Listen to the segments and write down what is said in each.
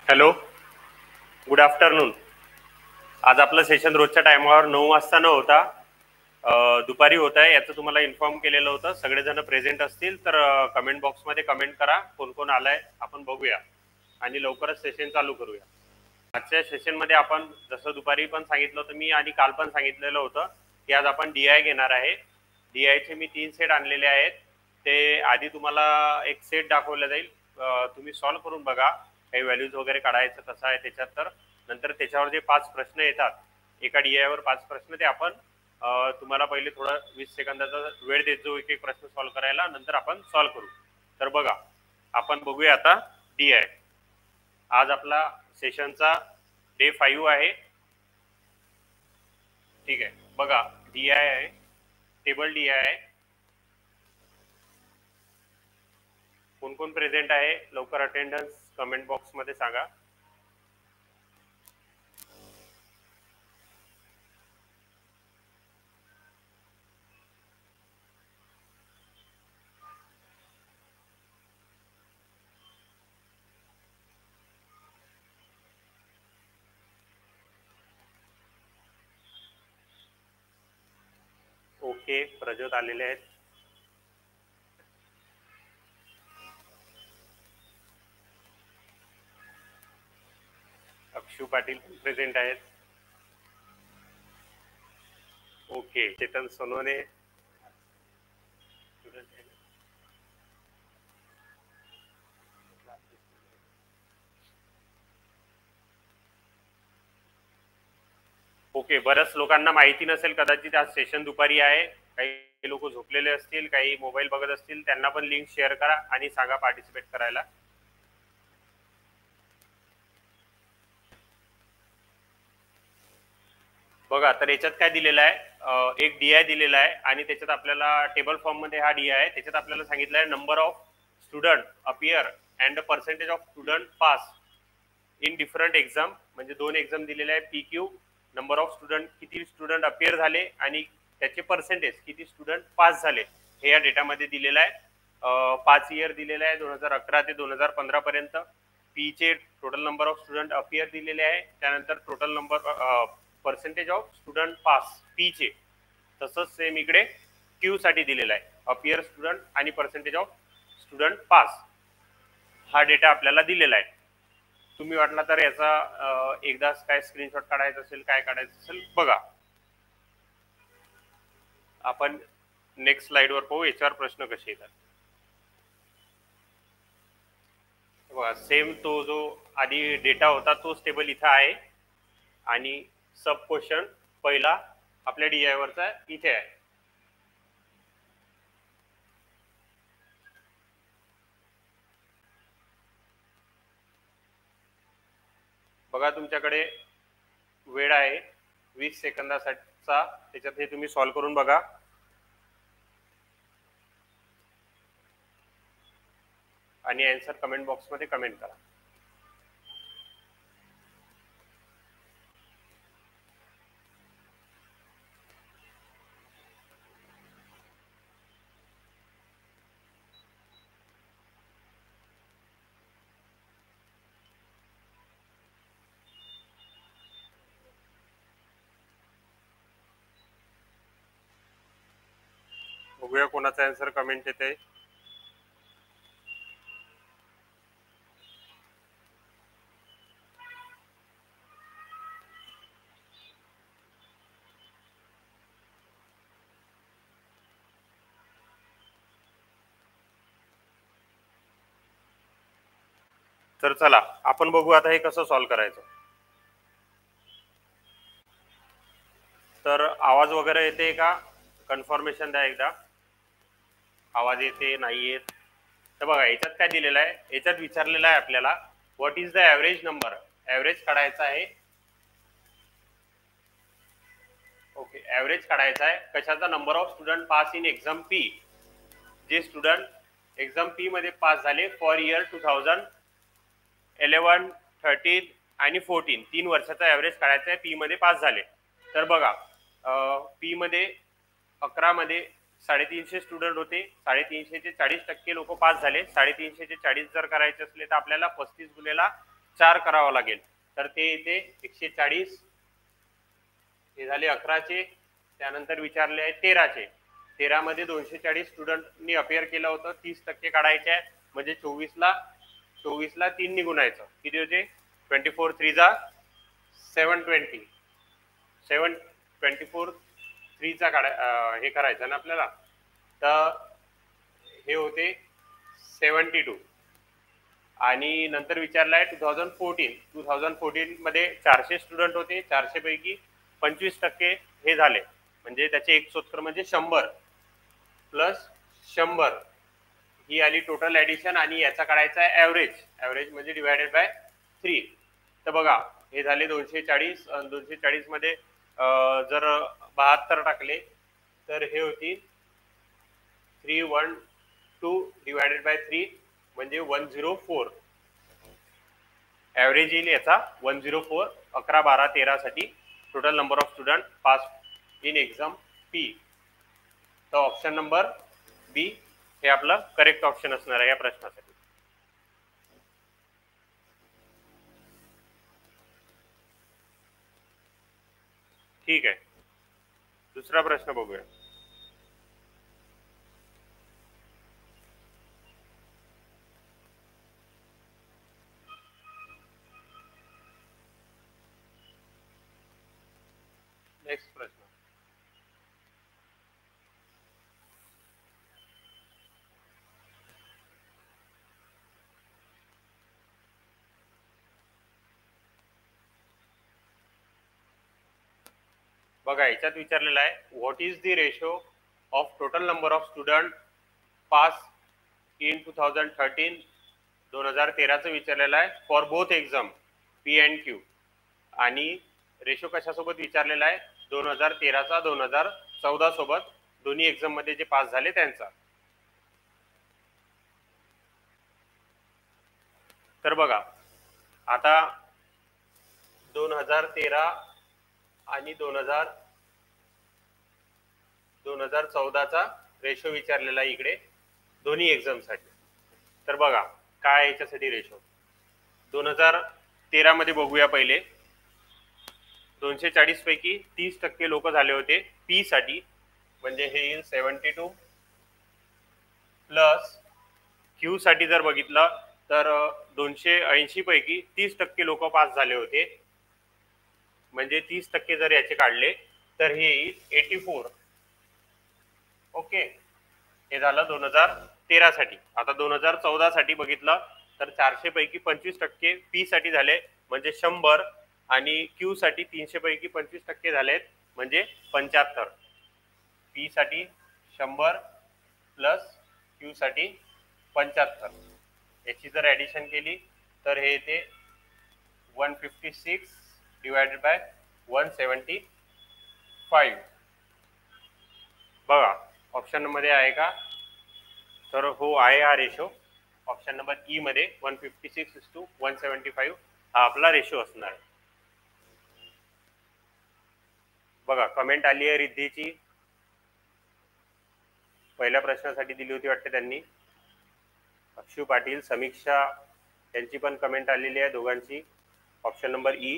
Hello, good afternoon. आज आपलं session रोजच्या टायमावर 9 वाजता न होता दुपारी होत आहे याचं तुम्हाला इन्फॉर्म केलेलं होतं. सगळेजण प्रेझेंट असतील तर कमेंट बॉक्समध्ये कमेंट करा कोण कोण आलाय, आपण बघूया आणि लवकरच सेशन चालू करूया. आजच्या सेशनमध्ये आपण जसं दुपारी पण सांगितलं होतं मी आणि काल पण सांगितलेलं होतं की आज आपण DI घेणार आहे. DIचे मी 3 सेट आणलेले आहेत. ते आधी तुम्हाला एक सेट दाखवलं जाईल, तुम्ही सॉल्व्ह करून बघा. काही व्हॅल्यूज वगैरे काढायचं कसं आहे त्याच्यात, तर नंतर त्याच्यावर जे 5 प्रश्न येतात एका DIवर 5 प्रश्न, ते आपण तुम्हाला पहिले थोडं 20 सेकंदाचा वेळ देत जाऊ एक एक प्रश्न सॉल्व्ह करायला, नंतर आपण सॉल्व्ह करू. तर बघा, आपण बघूया आता DI. आज आपला सेशनचा डे 5 आहे. ठीक आहे, बघा DI आहे, टेबल DI आहे. कोण कोण प्रेझेंट आहे लवकर अटेंडन्स कमेंट बॉक्स मध्ये सांगा. ओके, प्रज्योत आलेले आहेत. अक्षू पाटील प्रेझेंट आहेत. ओके, चेतन सोनवणे. ओके, बऱ्याच लोकांना माहिती नसेल कदाचित आज सेशन दुपारी आहे. काही लोक झोपलेले असतील, काही मोबाईल बघत असतील, त्यांना पण लिंक शेअर करा आणि सांगा पार्टिसिपेट करायला. बघा, तर याच्यात काय दिलेलं आहे, एक DI दिलेला आहे आणि त्याच्यात आपल्याला टेबल फॉर्म मध्ये हा DI आहे. त्याच्यात आपल्याला सांगितलं आहे number of student appear and percentage of student pass in different exam. म्हणजे 2 एक्झाम दिलेले आहे. PQ नंबर ऑफ स्टुडंट, किती स्टुडंट अपियर झाले आणि त्याचे पर्सेंटेज किती स्टुडंट पास झाले हे या डेटामध्ये दिलेलं आहे. 5 इयर दिलेलं आहे 2011 ते 2015 पर्यंत. पीचे total number of student appear दिलेले आहे. त्यानंतर total number percentage of student pass पीचे. तसंच सेम इकडे क्यू साठी दिलेला आहे, अपियर स्टुडंट आणि पर्सेंटेज ऑफ स्टुडंट पास. हा डेटा आपल्याला दिलेला आहे. तुम्ही वाटला तर याचा एकदा काय स्क्रीनशॉट काढायचा असेल, काय काढायचं असेल बघा. आपण नेक्स्ट स्लाइडवर पाहू याच्यावर प्रश्न कसे येतात. सेम तो जो आधी डेटा होता तोच टेबल इथं आहे आणि सब क्वेश्चन पहिला आपल्या DI वरचा इथे आहे. बघा, तुमच्याकडे वेळ आहे 20 सेकंदासाठीचा, त्याच्यात हे तुम्ही सॉल्व्ह करून बघा. आणि आन्सर कमेंट बॉक्स मध्ये कमेंट करा. बघूया कोणाचा आन्सर कमेंट येते. तर चला आपण बघू आता हे कसं सॉल्व्ह करायचं. तर आवाज वगैरे येते का, कन्फर्मेशन द्या एकदा. आवाज येते नाही येत तर बघा याच्यात काय दिलेलं आहे. याच्यात विचारलेलं आहे आपल्याला what is the average number. Average काढायचा आहे. ओके, ऍव्हरेज काढायचा आहे कशाचा, number of student pass in exam P. जे स्टुडंट एक्झाम P मध्ये पास झाले फॉर इयर 2011, 13 आणि 14, 3 वर्षाचा ऍव्हरेज काढायचा आहे. P मध्ये पास झाले. तर बघा, P मध्ये 11 मध्ये 350 स्टुडंट होते. 350 चे 40% लोक पास झाले. 350 चे 40 जर करायचे असले तर आपल्याला 35 गुणेला 4 करावं लागेल. तर ते इथे 140 हे झाले 11चे. त्यानंतर विचारले आहे 13चे. 13 मध्ये 240 स्टुडंटनी अपियर केलं होतं. 30% काढायचे आहे, म्हणजे 24ला 3 निघून यायचं. किती होते? 24 3 जा 720. 724 3 चा हे करायचं ना आपल्याला. तर हे होते 72. आणि नंतर विचारलं आहे 2014 मध्ये 400 स्टुडंट होते. 400 पैकी 25% हे झाले, म्हणजे त्याचे एक सूत्र म्हणजे 100 प्लस 100 ही आली टोटल ऍडिशन. आणि याचा काढायचा आहे ऍव्हरेज म्हणजे डिवायडेड बाय 3. तर बघा हे झाले 240. 240 मध्ये जर 72 टाकले तर हे होतील 312 डिवायडेड बाय 3 म्हणजे 104. ऍव्हरेज येईल याचा 104. 11, 12, 13 साठी total number of student pass in exam P. तर ऑप्शन नंबर बी हे आपलं करेक्ट ऑप्शन असणार आहे या प्रश्नासाठी. ठीक आहे, दुसरा प्रश्न बघूया. नेक्स्ट प्रश्न. बघा याच्यात विचारलेला आहे what is the ratio of total number of student pass in 2013. 2013चं विचारलेलं आहे for both exam P and Q. आणि रेशो कशासोबत विचारलेला आहे? 2013चा 2014 सोबत, दोन्ही एक्झाम मध्ये जे पास झाले त्यांचा. तर बघा आता 2013 आणि 2014चा रेशो विचारलेला आहे इकडे दोन्ही एक्झाम साठी. तर बघा काय याच्यासाठी रेशो. 2013 मध्ये बघूया पहिले. 240 पैकी 30% लोक झाले होते पी साठी, म्हणजे हे येईल 72 प्लस क्यू साठी जर बघितलं तर 280 पैकी 30% लोक पास झाले होते, म्हणजे 30% जर याचे काढले तर हे येईल 84. ओके, हे झालं 2013 साठी. आता 2014 साठी बघितलं तर 400 पैकी 25% पी साठी झाले, म्हणजे 100. आणि क्यू साठी 300 पैकी 25% झालेत, म्हणजे 75. पी साठी 100 प्लस क्यू साठी 75. याची जर ऍडिशन केली तर हे येते 156 डिवायडेड बाय 175. बघा ऑप्शन मध्ये आहे का? तर हो आहे हा रेशो. ऑप्शन नंबर ई मध्ये 156:175 हा आपला रेशो असणार आहे. बघा कमेंट आली आहे रिद्धीची, पहिल्या प्रश्नासाठी दिली होती वाटते त्यांनी. अक्षू पाटील, समीक्षा यांची पण कमेंट आलेली आहे दोघांची. ऑप्शन नंबर ई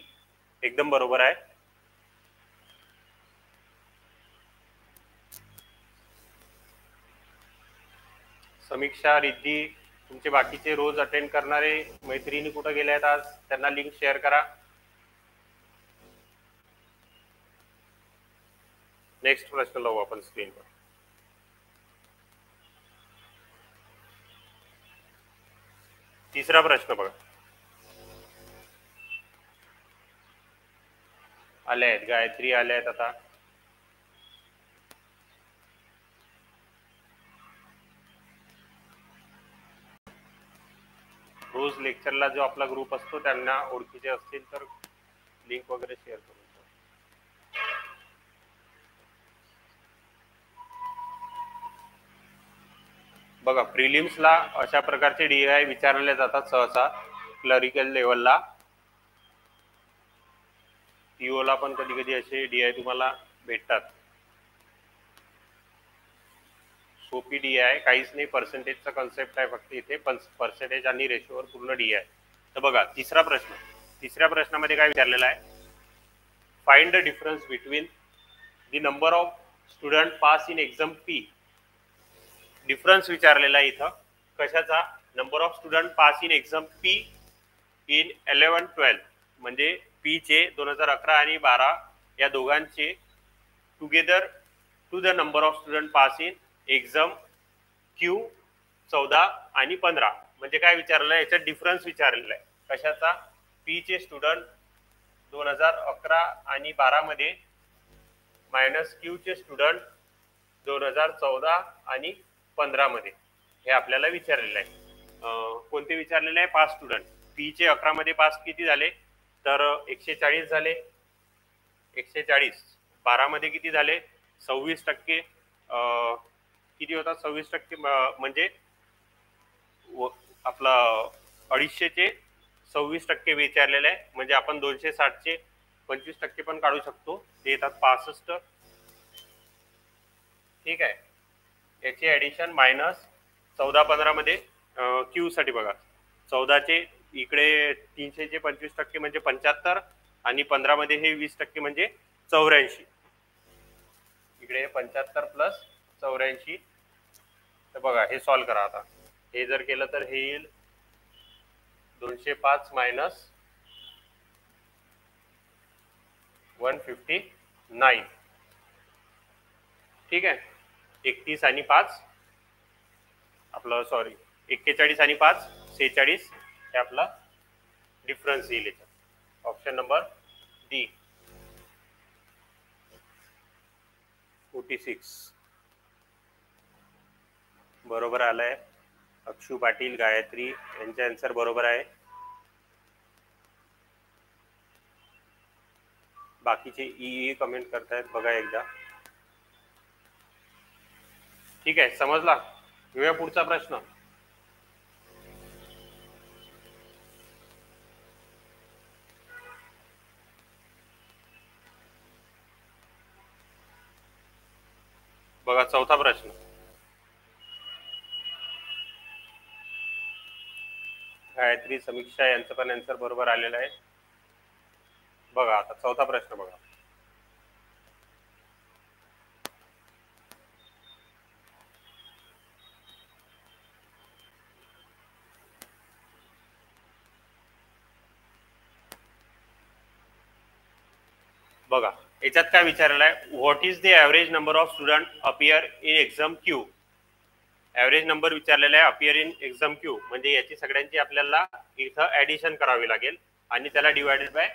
एकदम बरोबर आहे. समीक्षा, रिद्धी, तुमचे बाकीचे रोज अटेंड करणारे मैत्रिणी कुठे गेले आहेत आज? त्यांना लिंक शेअर करा. नेक्स्ट प्रश्न लावू आपण स्क्रीनवर. तिसरा प्रश्न बघा. आले आहेत, गायत्री आले आहेत. आता रोज लेक्चरला जो आपला ग्रुप असतो त्यांना ओळखीचे असतील तर लिंक वगैरे शेअर करू. बघा प्रिलिम्सला अशा प्रकारचे डीआय विचारले जातात सहसा. क्लरिकल लेवलला, पीओला पण कधी कधी असे डीआय तुम्हाला भेटतात. सोपी डीआय काहीच नाही, पर्सेंटेजचा कन्सेप्ट आहे फक्त इथे. पण पर्सेंटेज आणि रेशोवर पूर्ण डीआय. तर बघा तिसऱ्या प्रश्नामध्ये काय विचारलेलं आहे, find the difference between the number of student pass in exam P. Difference विचारलेला आहे इथं कशाचा, number of student pass in exam P in 11-12 म्हणजे पी चे 2011 आणि 12 या दोघांचे together to the number of student pass in exam Q 14 आणि 15. म्हणजे काय विचारलं आहे, याच्यात डिफरन्स विचारलेला आहे कशाचा, पी चे स्टुडंट 2011 आणि 12 मध्ये मायनस क्यू चे स्टुडंट 2014 आणि 15 मध्ये. हे आपल्याला विचारलेलं आहे. कोणते विचारलेले आहे, पास स्टुडंट. पी चे 11 मध्ये पास किती झाले, तर 140 झाले. 140 12 मध्ये किती झाले, 26%. किती होता 26%, म्हणजे आपला 250 चे 26% विचारलेले आहे. म्हणजे आपण 260 चे 25% पण काढू शकतो, ते येतात 65. ठीक आहे. याची ऍडिशन मायनस 14-15 मध्ये क्यू साठी बघा, 14 चे इकडे 300 चे 25% म्हणजे 75 आणि 15 मध्ये हे 20% म्हणजे 84. इकडे 75 प्लस 84. तर बघा हे सॉल्व करा आता. हे जर केलं तर हे येईल 205 मायनस 159. ठीक आहे. 31 आणि 5 आपलं, सॉरी 41 आणि 5 46 हे आपला डिफरन्स येईल याच्यात. ऑप्शन नंबर डी 46 बरोबर आलाय. अक्षू पाटील, गायत्री यांचे आन्सर बरोबर आहे. बाकीचे ई कमेंट करतायत, बघा एकदा. ठीक आहे, समजला. घेऊया पुढचा प्रश्न. बघा चौथा प्रश्न. गायत्री, समीक्षा यांचं पण आन्सर बरोबर आलेलं आहे. बघा आता चौथा प्रश्न बघा. बघा याच्यात काय विचारलेलं आहे, what is the average number of student appear in exam Q. Average number विचारलेला आहे अपियर इन एक्झाम क्यू, म्हणजे याची सगळ्यांची आपल्याला इथं ऍडिशन करावी लागेल आणि त्याला डिवायडेड बाय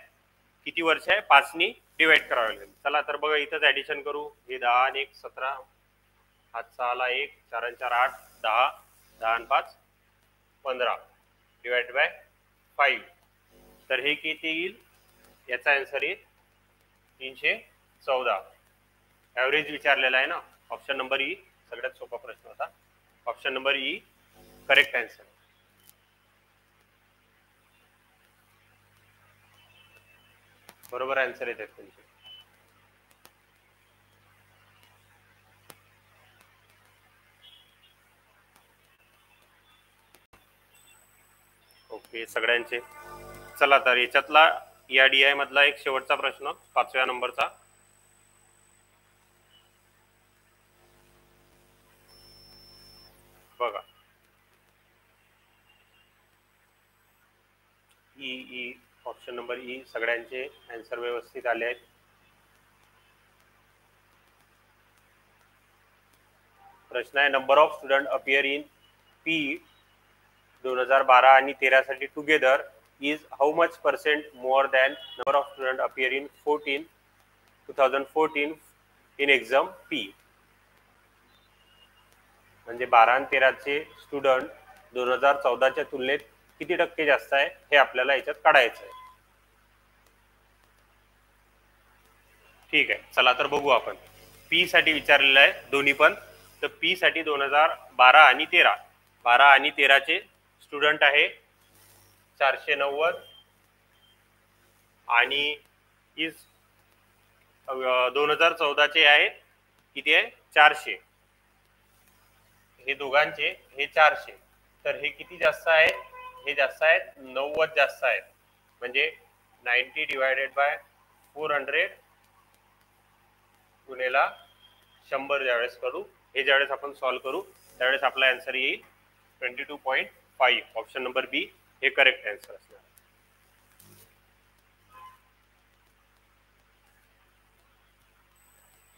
किती वर्ष आहे, 5 नी डिवाइड करावे लागेल. चला तर बघा इथंच ऍडिशन करू. हे 10 आणि 1 17, हात 6 ला 1, 4 आणि 4 8, 10, 10 आणि 5 15 डिवाइड बाय 5. तर हे किती येईल, याचा आन्सर येईल 314. ऍव्हरेज विचारलेला आहे ना. ऑप्शन नंबर ई सगळ्यात सोपा प्रश्न होता. Option number E correct answer. बरोबर आन्सर येतात तुमचे. ओके सगळ्यांचे. चला तर याच्यातला या DI मधला एक शेवटचा प्रश्न 5व्या नंबरचा. बघा ई ऑप्शन नंबर ई सगळ्यांचे आन्सर व्यवस्थित आले आहेत. प्रश्न आहे, number of student appear in P 2012 आणि 13 साठी together is how much % more than number of student appear in 2014 in exam P. म्हणजे 12 आणि 13 चे स्टुडंट 2014च्या तुलनेत किती टक्के जास्त आहे हे आपल्याला याच्यात काढायचं आहे. ठीक आहे, चला तर बघू आपण. पी साठी विचारलेलं आहे दोन्ही पण. तर पी साठी 2012 आणि 13, 12 आणि 13 चे स्टुडंट आहे 490 आणि इज 2014 चे आहे किती आहे 400. हे दोघांचे हे 400, तर हे किती जास्त आहे हे जास्त आहेत, 90 जास्त आहेत, म्हणजे 90 डिवायडेड बाय 400 गुणेला 100 ज्यावेळेस करू, हे ज्यावेळेस आपण सॉल्व्ह करू त्यावेळेस आपला आन्सर येईल 22.5. ऑप्शन नंबर बी हे करेक्ट आन्सर असणार.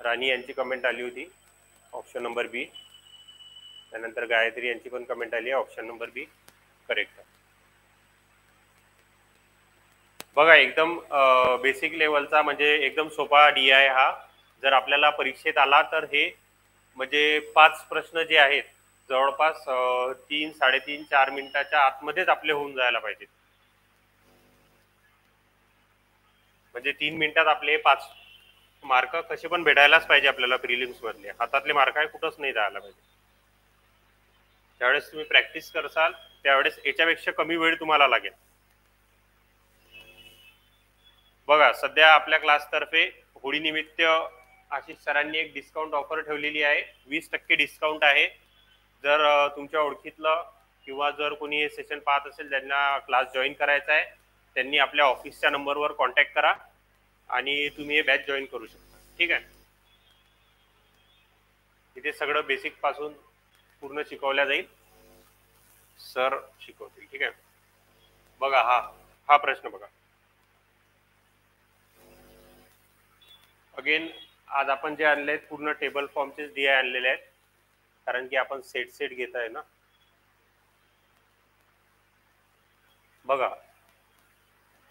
राणी यांची कमेंट आली होती ऑप्शन नंबर बी. त्यानंतर गायत्री यांची पण कमेंट आली आहे, ऑप्शन नंबर बी करेक्ट आहे. बघा एकदम बेसिक लेवलचा म्हणजे एकदम सोपा डी आय हा. जर आपल्याला परीक्षेत आला तर हे म्हणजे 5 प्रश्न जे आहेत जवळपास 3, 3.5, 4 मिनिटाच्या आतमध्येच आपले होऊन जायला पाहिजे. म्हणजे 3 मिनिटात आपले 5 मार्क कसे पण भेटायलाच पाहिजे आपल्याला. प्रिलिम्स मधले हातातले मार्क आहे कुठंच नाही जायला पाहिजे. ज्यावेळेस तुम्ही प्रॅक्टिस करसाल त्यावेळेस याच्यापेक्षा कमी वेळ तुम्हाला लागेल. बघा सध्या आपल्या क्लास तर्फे होळी निमित्त आशिष सरांनी एक डिस्काउंट ऑफर ठेवलेली आहे. 20% डिस्काउंट आहे. जर तुमच्या ओळखीतलं किंवा जर कोणी हे सेशन पाहत असेल ज्यांना क्लास जॉईन करायचा आहे त्यांनी आपल्या ऑफिसच्या नंबरवर कॉन्टॅक्ट करा आणि तुम्ही हे बॅच जॉईन करू शकता. ठीक आहे. इथे सगळं बेसिक पासून पूर्ण शिकवल्या जाईल, सर शिकवतील. ठीक आहे. बघा हा प्रश्न बघा. अगेन आज आपण जे आणले आहेत पूर्ण टेबल फॉर्मचेच डी आय आणलेले आहेत, कारण की आपण सेट घेत आहे ना. बघा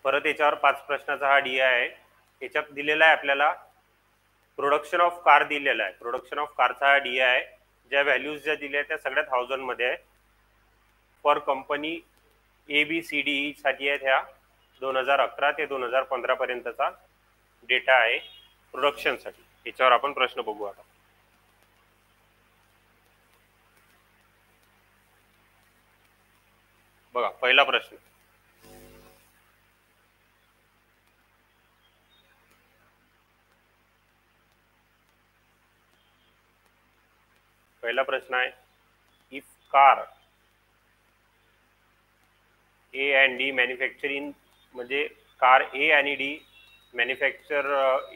परत याच्यावर 5 प्रश्नाचा हा डी आय आहे. याच्यात दिलेला आहे आपल्याला प्रोडक्शन ऑफ कार दिलेला आहे. प्रोडक्शन ऑफ कारचा हा डी आय आहे. ज्या व्हॅल्यूज ज्या दिल्या आहेत त्या सगळ्या 1000 मध्ये आहे. फॉर कंपनी ABCD साठी आहेत ह्या 2011 ते 2015 पर्यंतचा डेटा आहे प्रोडक्शन साठी. याच्यावर आपण प्रश्न बघू आता. बघा पहिला प्रश्न. पहिला प्रश्न आहे if car A and D manufacturing म्हणजे कार A आणि D manufacture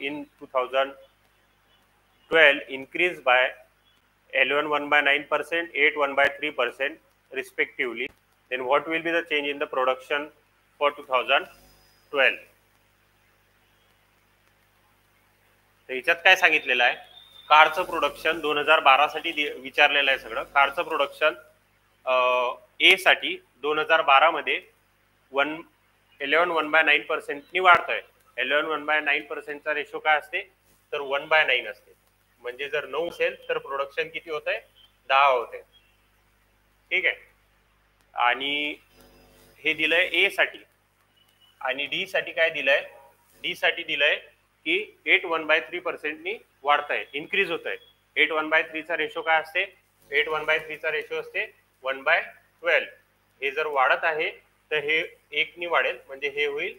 in 2012 increased by L1 1/9%, 8 1/3% respectively, then what will be the change in the production for 2012? तर याच्यात काय सांगितलेलं आहे, कारचं प्रोडक्शन 2012 साठी विचारलेलं आहे सगळं. कारचं प्रोडक्शन ए साठी 2012 मध्ये 11 1/9% नी वाढत आहे. 11 1/9% चा रेशो काय असते तर 1/9 असते. म्हणजे जर 9 असेल तर प्रोडक्शन किती होत आहे 10 होते. ठीक आहे. आणि हे दिलंय ए साठी. आणि डी साठी काय दिलंय, डी साठी दिलंय की 8 1/3% नी वाढत आहे, इन्क्रीज होत आहे. 8 1/3 चा रेशो काय असते, 8 1/3 चा रेशो असते 1/12. हे जर वाढत आहे तर हे 1 नी वाढेल, म्हणजे हे होईल.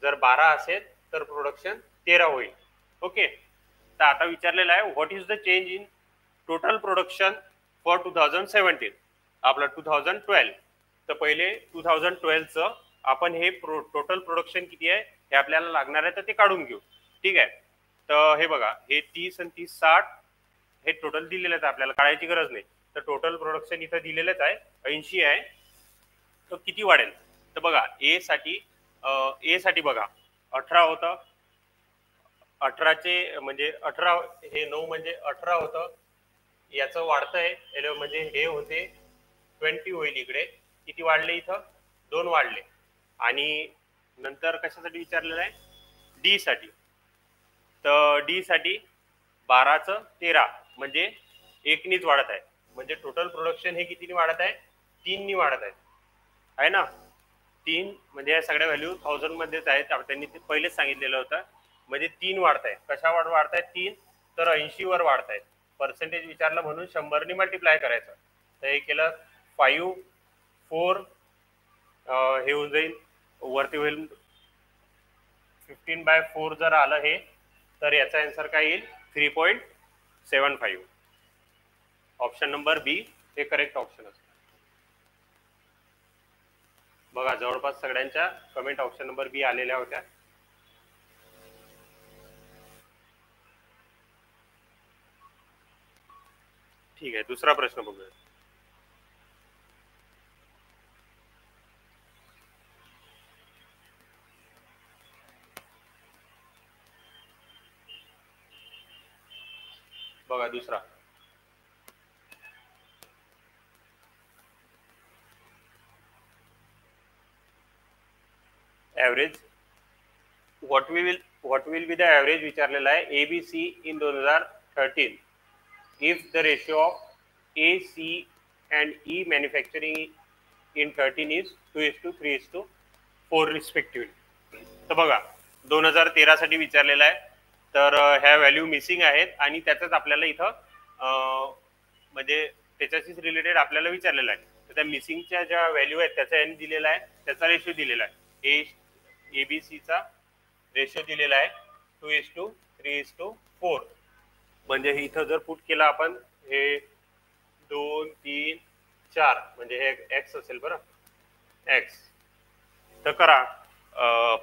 जर 12 असेल तर प्रोडक्शन 13 होईल. ओके. तर आता विचारलेलं आहे what is the change in total production for 2017, आपला 2012. तर पहिले 2012 चं आपण हे टोटल प्रोडक्शन किती आहे हे आपल्याला लागणार आहे तर ते काढून घेऊ. ठीक आहे. तर हे बघा हे 30 आणि 30 60 हे टोटल दिलेलं आहे, आपल्याला काढायची गरज नाही. तर टोटल प्रोडक्शन इथं दिलेलंच आहे 80 आहे. तर किती वाढेल तर बघा ए साठी बघा 18 होतं, 18चे म्हणजे 18 हे 9 म्हणजे 18 होतं. याचं वाढतंय म्हणजे हे होते 20 होईल. इकडे किती वाढले, इथं 2 वाढले. आणि नंतर कशासाठी विचारलेलं आहे डी साठी. तर डी साठी 12चं 13 म्हणजे 1 नीच वाढत आहे. म्हणजे टोटल प्रोडक्शन हे कितीनी वाढत आहे 3 नी वाढत आहे ना. 3 म्हणजे या सगळ्या व्हॅल्यू 1000 मध्येच आहेत. त्यांनी पहिलेच सांगितलेलं होतं. म्हणजे 3 वाढत आहे. कशावर वाढत आहे 3 तर 80 वर वाढत आहेत. पर्सेंटेज विचारलं म्हणून 100 नी मल्टिप्लाय करायचं. तर हे केलं 5 4 हे होऊन जाईल वरती होईल 15/4 जर आलं हे तर याचा आन्सर काय येईल 3.75. ऑप्शन नंबर बी हे करेक्ट ऑप्शन असतं. बघा जवळपास सगळ्यांच्या कमेंट ऑप्शन नंबर बी आलेल्या होत्या. ठीक आहे, दुसरा प्रश्न बघूया. बघा दुसरा, average what will be the average विचारलेला आहे ABC in 2013 if the ratio of A, C and E manufacturing in 13 is 2:3:4 respectively. तर बघा 2013 साठी विचारलेला आहे, तर ह्या व्हॅल्यू मिसिंग आहेत आणि त्याचाच आपल्याला इथं म्हणजे त्याच्याशीच रिलेटेड आपल्याला विचारलेलं आहे. तर त्या मिसिंगच्या ज्या व्हॅल्यू आहेत त्याचा एन दिलेला आहे, त्याचा रेशो दिलेला आहे, ABCचा रेशो दिलेला आहे 2:3:4. म्हणजे इथं जर पुट केला आपण हे 2, 3, 4 म्हणजे हे एक्स असेल बरं, एक्स. तर करा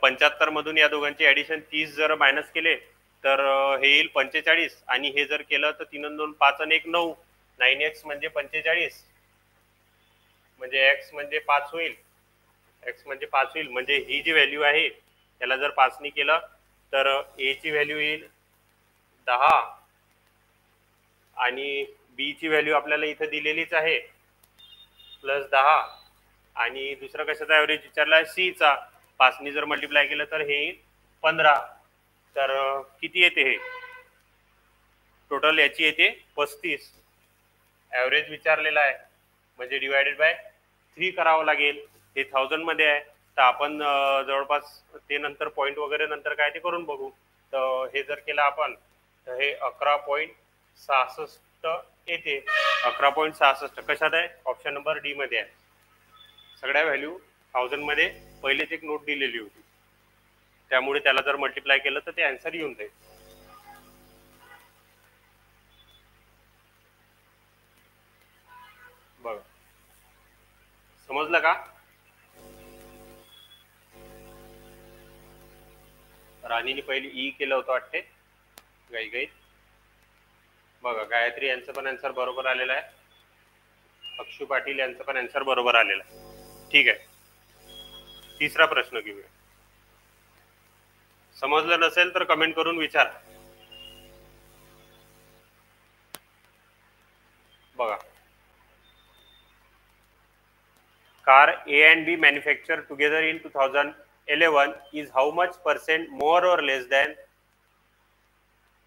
75 मधून या दोघांची ऍडिशन 30 जर मायनस केले तर हे येईल 45 आणि हे जर केलं तर 3 2 5 आणि 1 9. 9x म्हणजे 45 म्हणजे x म्हणजे 5 होईल, x म्हणजे 5 होईल. म्हणजे ही जी व्हॅल्यू आहे त्याला जर 5 ने केलं तर a ची व्हॅल्यू येईल 10 आणि b ची व्हॅल्यू आपल्याला इथं दिलेलीच आहे +10 आणि दुसरा कशाचा ॲव्हरेज विचारला आहे C चा. 5 ने जर मल्टिप्लाय केलं तर हे 15. तर किती येते हे टोटल याची येते 35. ॲव्हरेज विचारलेला आहे म्हणजे डिवायडेड बाय 3 करावं लागेल. हे 1000 मध्ये आहे तर आपण जवळपास ते नंतर पॉईंट वगैरे नंतर काय ते करून बघू. तर हे जर केलं आपण तर हे 11.66 येते. 11.66 कशात आहे, ऑप्शन नंबर डी मध्ये आहे. सगळ्या व्हॅल्यू 1000 मध्ये पहिलेच एक नोट दिलेली होती, त्यामुळे त्याला जर मल्टिप्लाय केलं तर ते आन्सर येऊन जाईल. बघा समजलं का? राणीने पहिली ई केलं होतं वाटते गाईत. बघा गायत्री यांचं पण आन्सर बरोबर आलेलं आहे, अक्षू पाटील यांचं पण आन्सर बरोबर आलेलं आहे. ठीक आहे, तिसरा प्रश्न घेऊया. समजलं नसेल तर कमेंट करून विचार. बघा car A and B manufactured together in 2011 is how much % more or less than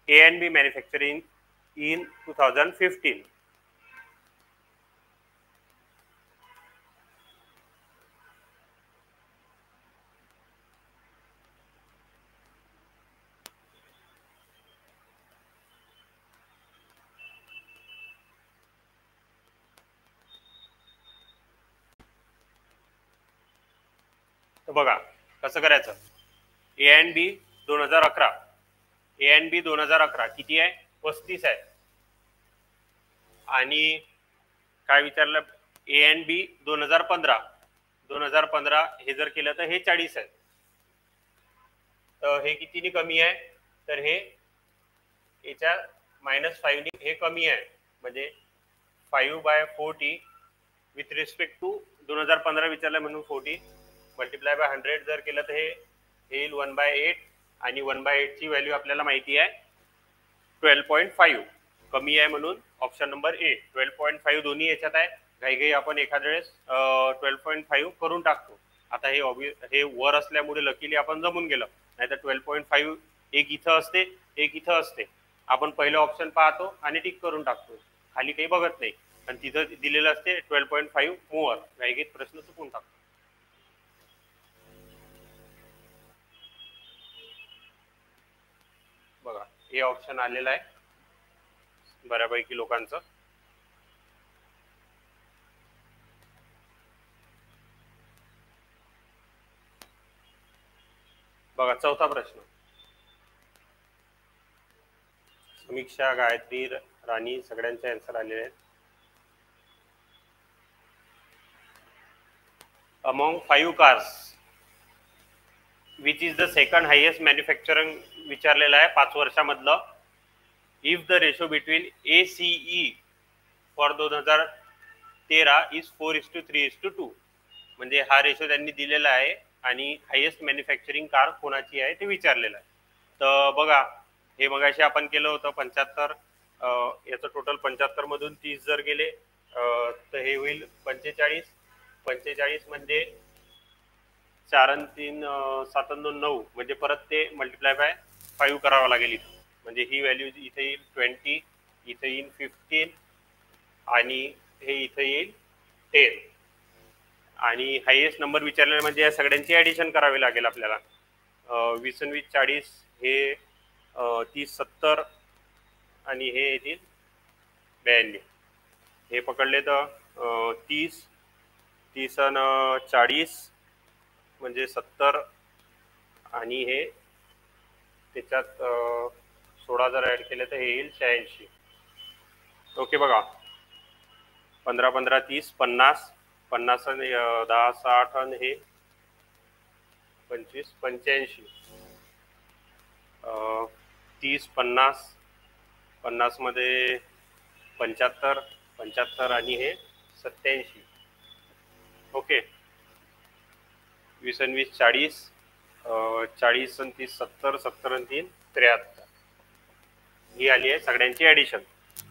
A and B manufacturing in 2015? तर बघा कसं करायचं. A and B 2011, A and बी 2011 किती आहे, 35 आहे. आणि काय विचारलं, ए अँड बी 2015 हे जर केलं तर हे 40 आहे. तर हे कितीने कमी आहे, तर हे याच्या -5 ने हे कमी आहे. म्हणजे 5/40 विथ रिस्पेक्ट टू 2015 विचारलं म्हणून 40 मल्टिप्लाय बाय 100 जर केलं तर हे येईल 1/8 आणि 1/8 ची व्हॅल्यू आपल्याला माहिती आहे 12.5. कमी आहे म्हणून ऑप्शन नंबर ए 12.5 दोन्ही याच्यात आहे. घाई आपण एखाद्या वेळेस 12.5 करून टाकतो. आता हे वर असल्यामुळे लकीली आपण जमून गेलं, नाहीतर 12.5 एक इथं असते एक इथं असते. आपण पहिलं ऑप्शन पाहतो आणि टिक करून टाकतो, खाली काही बघत नाही आणि तिथं दिलेलं असते 12.5 मोअर. घाईघाईत प्रश्न चुकून टाकतो. बघा हे ऑप्शन आलेलं आहे बऱ्यापैकी लोकांचं. बघा चौथा प्रश्न. समीक्षा, गायत्री, राणी सगळ्यांचे आन्सर आलेले आहेत. among 5 cars which is the second highest manufacturing विचारलेला आहे 5 वर्षामधलं. if the ratio between ACE for 2013 is 4:3:2 म्हणजे हा रेशो त्यांनी दिलेला आहे आणि हायेस्ट मॅन्युफॅक्चरिंग कार कोणाची आहे ते विचारलेलं आहे. तर बघा हे मगाशी आपण केलं होतं 75, याचं टोटल 75 मधून 30 जर गेले तर हे होईल 45 म्हणजे 4 आणि 3 7 आणि 2 9 म्हणजे परत ते मल्टिप्लाय बाय 5 करावं लागेल इथं. म्हणजे ही व्हॅल्यू इथे येईल 20, इथे येईल 15 आणि हे इथे येईल 10 आणि हायेस्ट नंबर विचारलेला म्हणजे या सगळ्यांची ऍडिशन करावी लागेल आपल्याला. 20 आणि 20 40 हे 30 70 आणि हे येतील 92. हे पकडले तर 30 30 आणि 40 म्हणजे 70 आणि हे त्याच्यात 16 जर ऍड केले तर हे येईल 86. ओके बघा 15 15 30 50 50 आणि 10 60 आणि हे 25 85. 30 50 50 मध्ये 75 75 आणि हे 87. ओके 20 आणि 20 40 40 आणि 30 70 70 आणि 3 73. ही आली आहे सगळ्यांची ऍडिशन.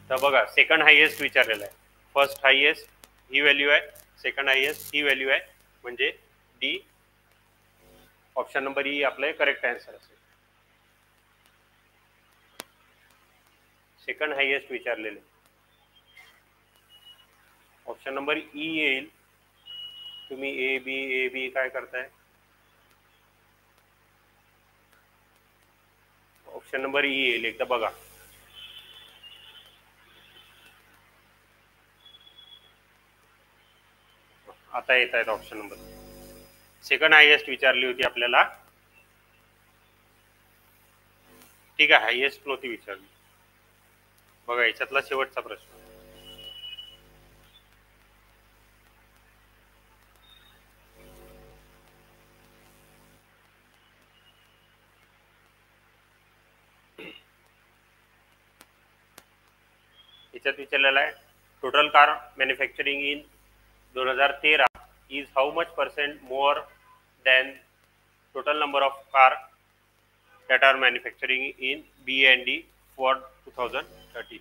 तर बघा सेकंड हायेस्ट विचारलेला आहे. फर्स्ट हायेस्ट ही व्हॅल्यू आहे, सेकंड हायेस्ट ही व्हॅल्यू आहे म्हणजे डी ऑप्शन नंबर ई आपलं करेक्ट आन्सर असेल. सेकंड हायेस्ट विचारलेले ऑप्शन नंबर ई येईल. तुम्ही ए बी काय करताय? ऑप्शन नंबर ई येईल. एकदा बघा आता येत आहेत ऑप्शन नंबर. सेकंड हायेस्ट विचारली होती आपल्याला, ठीक आहे, हायेस्ट नव्हती विचारली. बघा याच्यातला शेवटचा प्रश्न. याच्यात विचारलेला आहे total car manufacturing in 2013 is how much % more than total number of car that are manufacturing in B and D for 2013.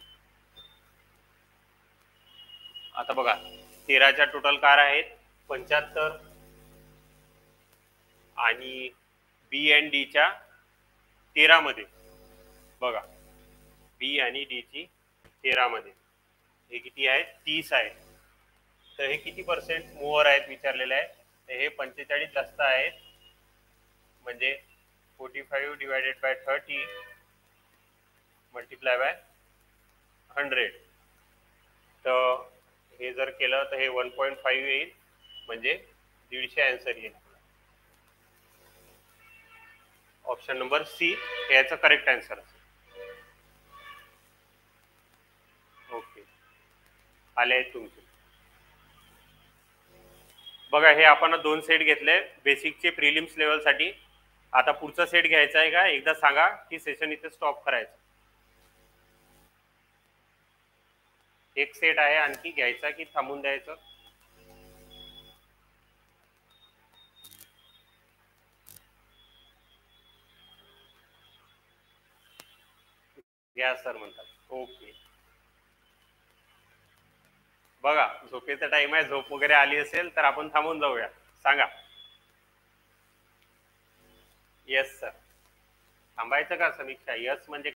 आता बघा 13च्या टोटल कार आहेत 75 आणि बी अँड डी च्या 13 मध्ये बघा बी आणि डी ची 13 मध्ये हे किती आहे 30 आहे. तर हे किती % मोअर आहेत विचारलेले आहे. तर हे 45 जास्त आहेत म्हणजे 45 डिवायडेड बाय 30 मल्टिप्लाय बाय 100. तर हे जर केलं तर हे 1.5 येईल म्हणजे 150 आन्सर येईल. ऑप्शन नंबर सी हे याचं करेक्ट आन्सर असेल. ओके आले आहेत तुमचे. बघा हे आपण 2 सेट घेतले बेसिकचे प्रिलिम्स लेवल साठी. आता पुढचा सेट घ्यायचा आहे का एकदा सांगा की सेशन इथे स्टॉप करायचं. एक सेट आहे आणखी घ्यायचा की थांबून द्यायचं? घ्या सर म्हणतात. ओके बघा झोपेचा टाइम आहे, झोप वगैरे आली असेल तर आपण थांबून जाऊया. सांगा. Yes sir. थांबायचं का समीक्षा? यस म्हणजे